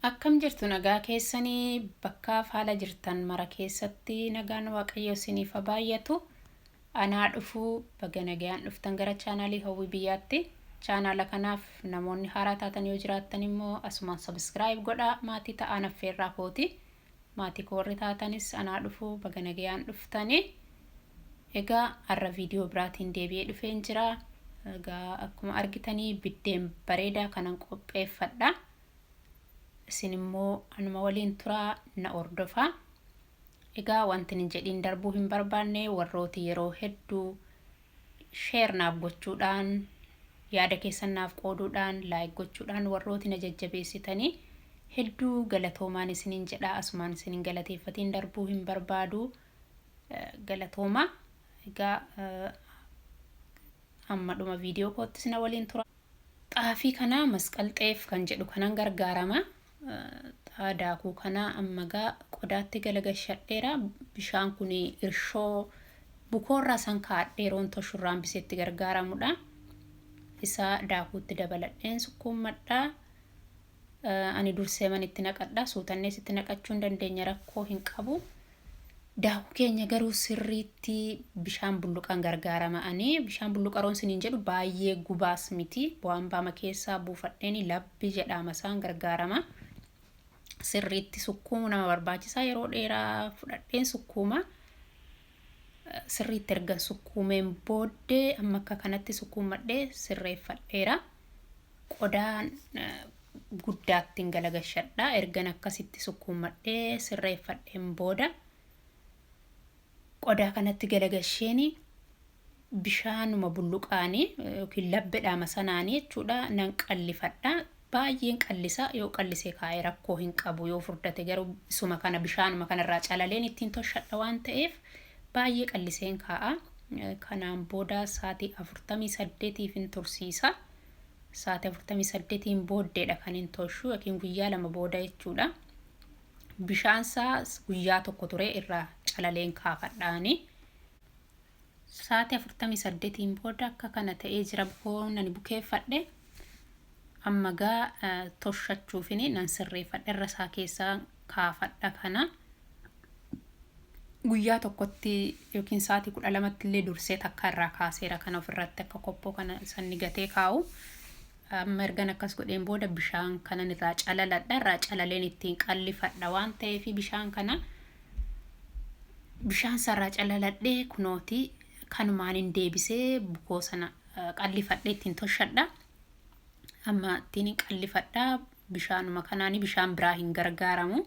Akkam jirtu nagaa keessanii bakka haala jirtan mara keessatti nagaan waaqayyo isiniif haa baay'atu. Anaa dhufuu baga nagaan dhuftan gara chaanaalii Hawwii Biyyaatti. Chaanaala kanaaf namoonni haaraa taatan yoo jiraattan immoo asumaan subscribe godhaa maatii ta'an affeerraa kooti. Maatii koorri taatanis anaa dhufuu baga nagaan dhuftanii. Egaa har'a viidiyoo biraatiin deebi'ee dhufeen jira. Egaa akkuma argitanii biddeen bareedaa kanan qopheeffadha. Isin immoo anuma waliin turaa na ordofaa. Egaa wanti hin jedhin darbuu hin barbaanne warrooti yeroo hedduu share naaf gochuudhaan yaada keessan naaf qooduudhaan like gochuudhaan warrooti na jajjabeessitanii hedduu galatoomaan isiniin jedhaa asumaan isiniin galateeffatiin darbuu hin barbaadu galatooma. Egaa amma dhuma viidiyoo koottis na waliin tura. Xaafii kana masqalxeef kan jedhu kanan gargaarama. Daakuu kana ammagaa qodaatti galagashadheera. Bishaan kun irshoo bukoorraa san kaadheeroon toshurraan biseetti gargaaramudha. Isa daakuutti dabaladheen sukkuummadha. Ani dursee manitti naqadha. Suutannees itti naqachuu hin dandeenya rakkoo hin qabu. Daakuu keenya garuu sirriitti bishaan bulluqaan gargaarama. Ani bishaan bulluqaroon siniin jedhu baay'ee gubaas miti. Bu'aan baama keessaa buufadheeni labbi jedhama isaan gargaarama. Sirriitti sukkuuma nama barbaachisaa yeroo dheeraa fudhadheen sukkuuma. Sirriitti erga sukkuumeen booddee amma akka kanatti sukkuumadhee sirreeffadheera. Qodaan guddaattiin galagashadha. Ergan akkasitti sukkuumadhee sirreeffadheen booda qodaa kanatti galagasheeni bishaanuma bulluqaanii yookiin labbeedhaama sanaanii jechuudha nan qallifadha. Baay'een qallisa yoo qallisee kaa'ee rakkoo hin qabu yoo furdate garuu isuma kana bishaanuma kanarraa calaleen ittiin toshadha waan ta'eef baay'ee qalliseen kaa'a. Kanaan booda sa'aatii 48 hin tursiisa. Sa'aatii 48 booddeedha kan hin toshu yookiin guyyaa 2 booda jechuudha. Bishaansaa guyyaa tokko ture irraa calaleen kaafadhaani. Sa'aatii 48 booda akka kana ta'ee jira bukoon ani bukeeffadhe. Amma gaa toshachuufini nan sirreeffadhe irra isaa keessaa kaafadha kana. Guyyaa tokkotti yookiin sa'aatii 12tti illee dursee takka irraa kaaseera kana ofirratti akka koppoo kana sanni gatee kaa'u. Amma ergan akkas godheen booda bishaan kanan irraa calaladha. Irraa calaleen ittiin qallifadha waan ta'eef bishaan kana bishaan sarraa calaladhee kunooti kanumaan hin deebisee bukoo sana qallifadhee ittiin toshadha. Amma ittiin qallifadha bishaanuma kanaanii bishaan biraa hin gargaaramu.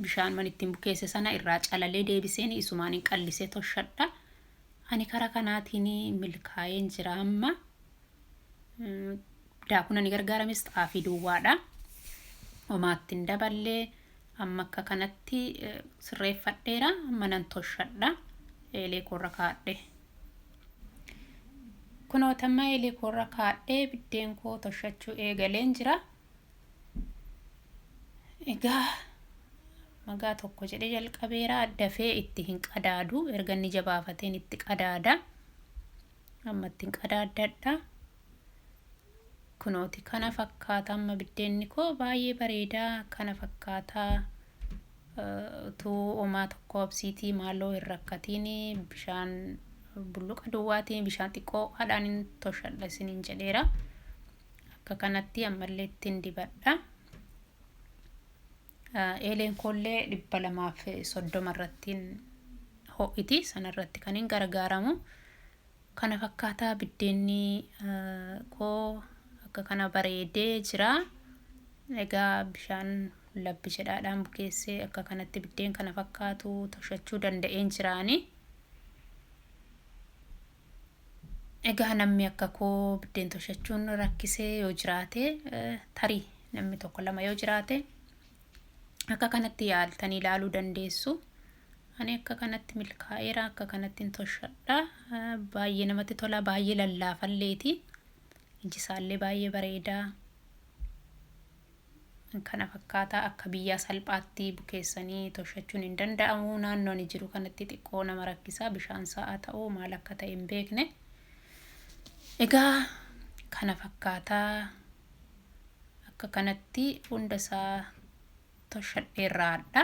Bishaan man ittiin bukeesse sana irraa calalee deebiseen isumaan hin qallisee toshadha. Ani karaa kanaatiin milkaa'een jira amma. Daakuun ani gargaarames xaafii duwwaadha. Homaatti hin daballee amma akka kanatti sirreeffadheera. Amma nan toshadha. Eelee koorra kaadhe. Kunootamma eelee koorra kaadhee biddeen koo toshachuu eegaleen jira. Egaa magaa tokko jedhee jalqabeera dafee itti hin qadaadu. Erga inni jabaafateen itti qadaada. Amma ittiin qadaadadha. Kunooti kana fakkaata amma biddeenni koo baay'ee bareedaa kana fakkaataa. Utuu homaa tokko obsiitii maaloo hin rakkatiin bishaan bulluqa duwwaatiin bishaan xiqqoo haadhaan hin toshadha isiniin jedheera. Akka kanatti ammallee ittiin dibadha. Eeleen koollee 230 irrattiin ho'iti sanarratti kan hin gargaaramu. Kana fakkaataa biddeenni koo akka kana bareedee jira. Egaa bishaan labbi jedhaadhaan bukeessee akka kanatti biddeen kana fakkaatu toshachuu danda'een jiraani. Egaa namni akka koo biddeen toshachuun rakkisee yoo jiraate tarii namni tokko lama yoo jiraate akka kanatti yaaltanii ilaaluu dandeessu. Ani akka kanatti milkaa'eera akka kanatti hin toshadha. Baay'ee namatti tola baay'ee lallaafalleeti. Ijisaallee baay'ee bareedaa. Kana fakkaataa akka biyyaa salphaatti bukeessanii toshachuun hin danda'amu. Naannoon jiru kanatti xiqqoo nama rakkisa. Bishaan sa'aa ta'uu maal akka ta'e hin beekne. Egaa kana fakkaataa akka kanatti hunda isaa toshadheerraadha.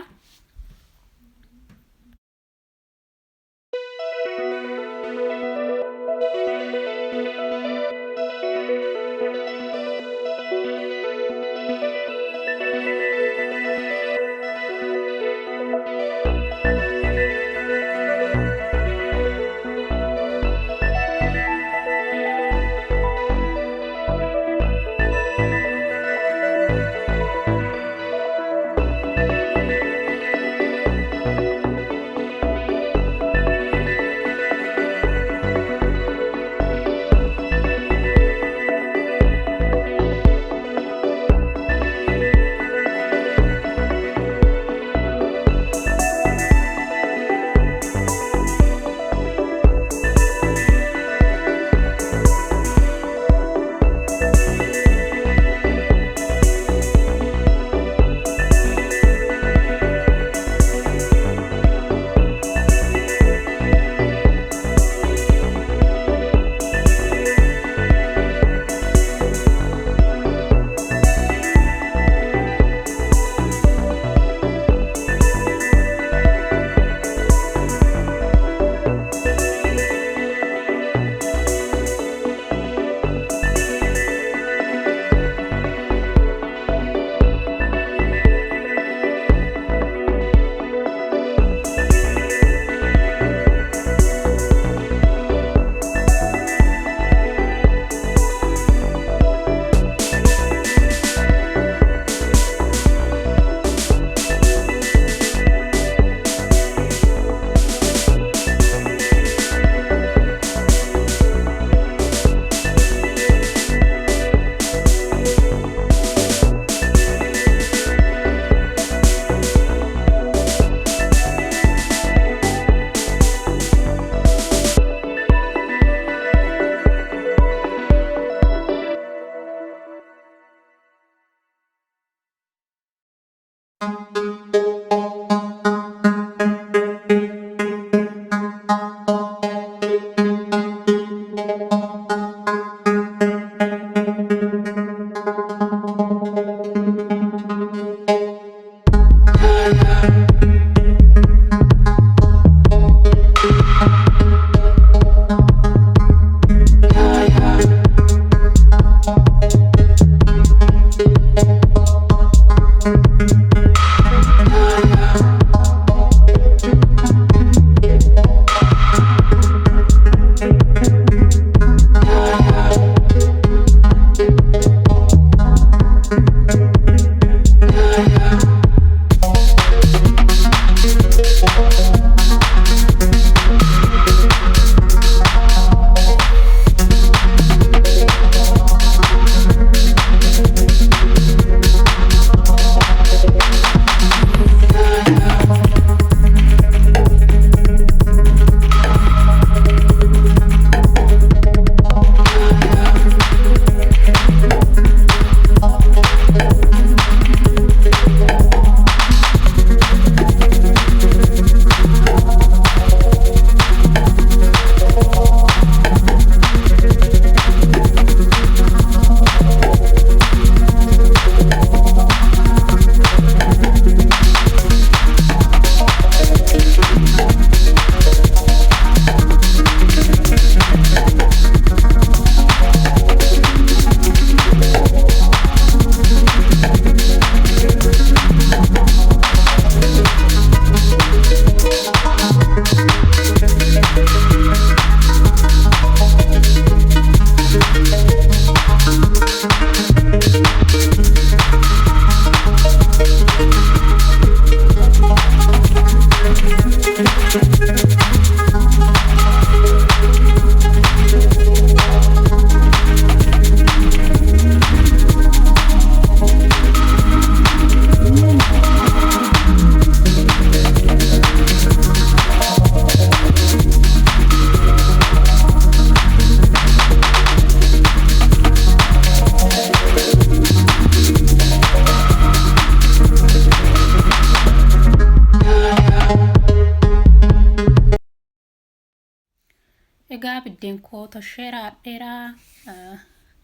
Egaa biddeen koo tosheeraa dheeraa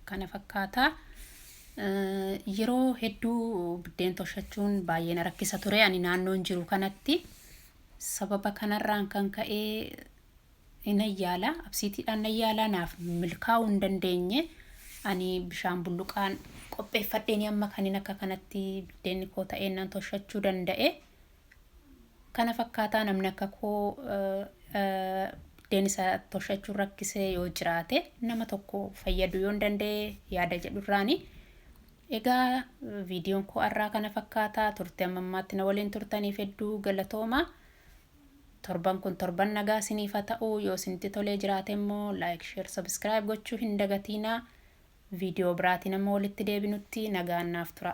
kana fakkaata. yeroo hedduu biddeen toshachuun baay'ee na rakkisa ture ani naannoon jiru kanatti sababa kanarraan kan ka'ee inayyaala absiitiidhaan nayyaala naaf milkaa'uu hin dandeenye ani bishaan bulluqaan qopheeffadheen amma kanin akka kanatti biddeen koo ta'een nan toshachuu danda'e kana fakkaataa namni akka koo biddeen isaa toshachuu rakkisee yoo jiraate nama tokko fayyadu yoo danda'e yaada jedhurraani egaa viidiyoon koo arraa kana fakkaataa turte ammaatti na waliin turtaniif hedduu galatooma torban kun torban nagaa isiniif haa ta'u yoo isinitti tolee jiraate immoo like share subscribe gochuu hin dagatinaa viidiyoo biraatiin amma walitti deebinutti nagaan naaf tura.